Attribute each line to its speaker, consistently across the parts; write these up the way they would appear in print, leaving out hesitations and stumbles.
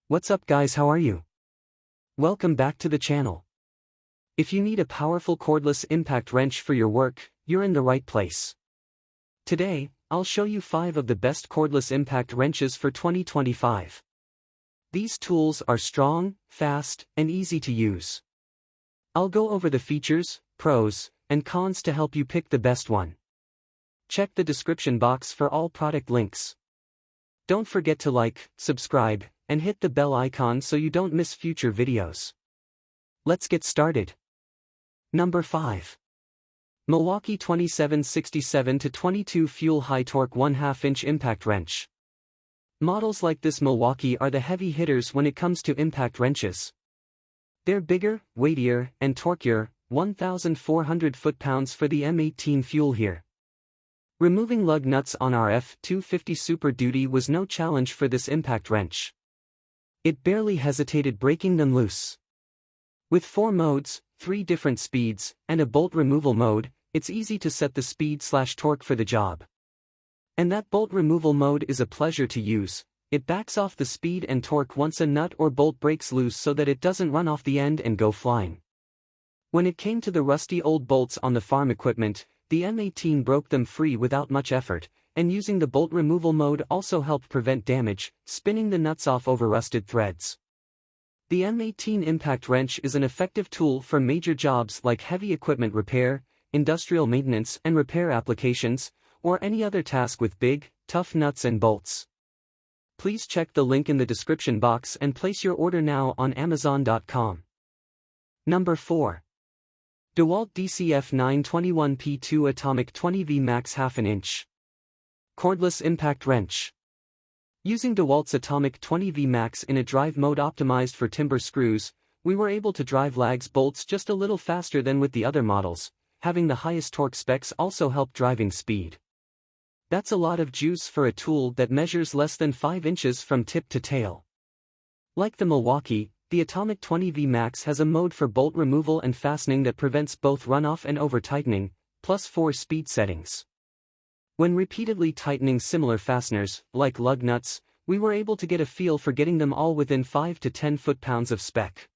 Speaker 1: What's up guys, how are you? Welcome back to the channel. If you need a powerful cordless impact wrench for your work, you're in the right place. Today, I'll show you 5 of the best cordless impact wrenches for 2025. These tools are strong, fast, and easy to use. I'll go over the features, pros, and cons to help you pick the best one. Check the description box for all product links. Don't forget to like, subscribe, and hit the bell icon so you don't miss future videos. Let's get started. Number 5. Milwaukee 2767-22 Fuel High Torque 1/2 inch Impact Wrench. Models like this Milwaukee are the heavy hitters when it comes to impact wrenches. They're bigger, weightier, and torqueier, 1,400 foot-pounds for the M18 fuel here. Removing lug nuts on our F250 Super Duty was no challenge for this impact wrench. It barely hesitated breaking them loose. With 4 modes, 3 different speeds, and a bolt removal mode, it's easy to set the speed/torque for the job. And that bolt removal mode is a pleasure to use. It backs off the speed and torque once a nut or bolt breaks loose so that it doesn't run off the end and go flying. When it came to the rusty old bolts on the farm equipment, the M18 broke them free without much effort, and using the bolt removal mode also helped prevent damage, spinning the nuts off over rusted threads. The M18 impact wrench is an effective tool for major jobs like heavy equipment repair, industrial maintenance and repair applications, or any other task with big, tough nuts and bolts. Please check the link in the description box and place your order now on Amazon.com. Number 4. DeWalt DCF 921P2 Atomic 20V Max 1/2 inch Cordless Impact Wrench. Using DeWalt's Atomic 20V Max in a drive mode optimized for timber screws, we were able to drive lags bolts just a little faster than with the other models. Having the highest torque specs also helped driving speed. That's a lot of juice for a tool that measures less than 5 inches from tip to tail. Like the Milwaukee, the Atomic 20V Max has a mode for bolt removal and fastening that prevents both runoff and over-tightening, plus 4 speed settings. When repeatedly tightening similar fasteners, like lug nuts, we were able to get a feel for getting them all within 5 to 10 foot-pounds of spec.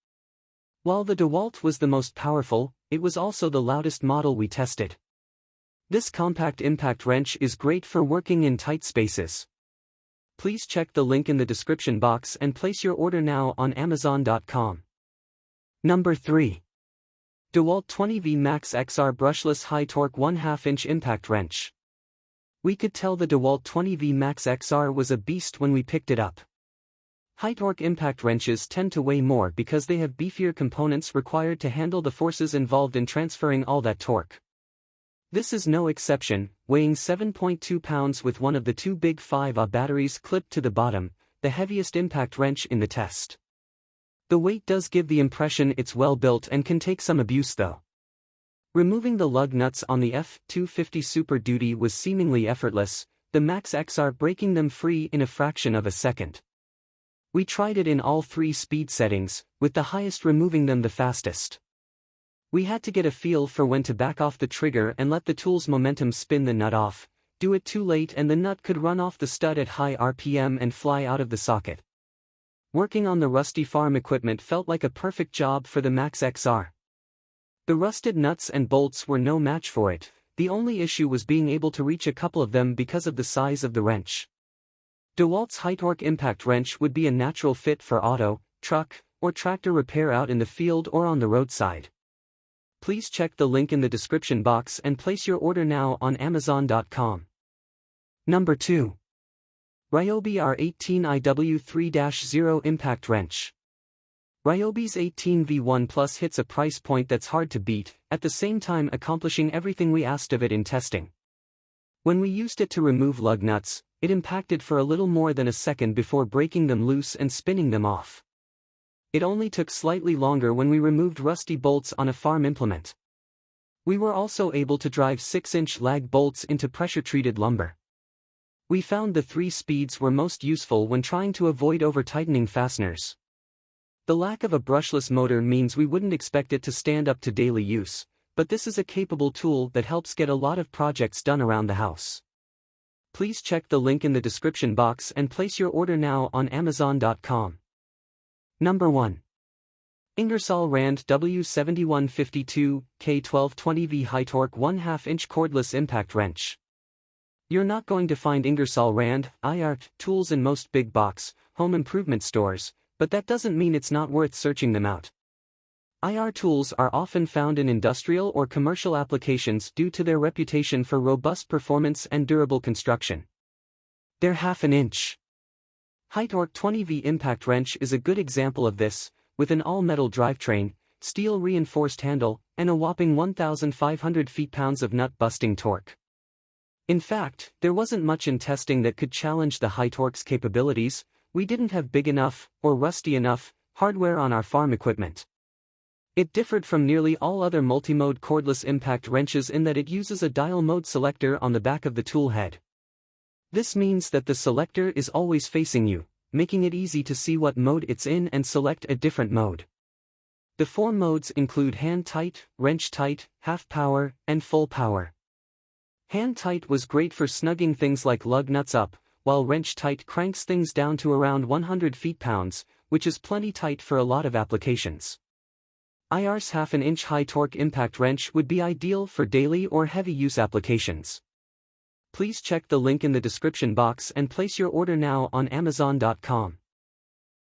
Speaker 1: While the DeWalt was the most powerful, it was also the loudest model we tested. This compact impact wrench is great for working in tight spaces. Please check the link in the description box and place your order now on Amazon.com. Number 3. DeWalt 20V Max XR Brushless High Torque 1/2 inch Impact Wrench. We could tell the DeWalt 20V Max XR was a beast when we picked it up. High-torque impact wrenches tend to weigh more because they have beefier components required to handle the forces involved in transferring all that torque. This is no exception, weighing 7.2 pounds with one of the 2 big 5Ah batteries clipped to the bottom, the heaviest impact wrench in the test. The weight does give the impression it's well built and can take some abuse though. Removing the lug nuts on the F250 Super Duty was seemingly effortless, the Max XR breaking them free in a fraction of a second. We tried it in all 3 speed settings, with the highest removing them the fastest. We had to get a feel for when to back off the trigger and let the tool's momentum spin the nut off. Do it too late and the nut could run off the stud at high RPM and fly out of the socket. Working on the rusty farm equipment felt like a perfect job for the Max XR. The rusted nuts and bolts were no match for it, the only issue was being able to reach a couple of them because of the size of the wrench. DeWalt's high-torque impact wrench would be a natural fit for auto, truck, or tractor repair out in the field or on the roadside. Please check the link in the description box and place your order now on Amazon.com. Number 2. Ryobi R18IW3-0 Impact Wrench. Ryobi's 18V1 Plus hits a price point that's hard to beat, at the same time accomplishing everything we asked of it in testing. When we used it to remove lug nuts, it impacted for a little more than a second before breaking them loose and spinning them off. It only took slightly longer when we removed rusty bolts on a farm implement. We were also able to drive 6-inch lag bolts into pressure-treated lumber. We found the 3 speeds were most useful when trying to avoid over-tightening fasteners. The lack of a brushless motor means we wouldn't expect it to stand up to daily use, but this is a capable tool that helps get a lot of projects done around the house. Please check the link in the description box and place your order now on Amazon.com. Number 1. Ingersoll Rand W7152 K1220V High Torque 1/2 inch Cordless Impact Wrench. You're not going to find Ingersoll Rand IR tools in most big box home improvement stores, but that doesn't mean it's not worth searching them out. IR tools are often found in industrial or commercial applications due to their reputation for robust performance and durable construction. Their 1/2 inch High Torque 20V impact wrench is a good example of this, with an all-metal drivetrain, steel-reinforced handle, and a whopping 1,500 feet-pounds of nut-busting torque. In fact, there wasn't much in testing that could challenge the High Torque's capabilities. We didn't have big enough, or rusty enough, hardware on our farm equipment. It differed from nearly all other multi-mode cordless impact wrenches in that it uses a dial mode selector on the back of the tool head. This means that the selector is always facing you, making it easy to see what mode it's in and select a different mode. The 4 modes include hand tight, wrench tight, half power, and full power. Hand tight was great for snugging things like lug nuts up, while wrench tight cranks things down to around 100 feet-pounds, which is plenty tight for a lot of applications. IR's 1/2 inch high torque impact wrench would be ideal for daily or heavy use applications. Please check the link in the description box and place your order now on Amazon.com.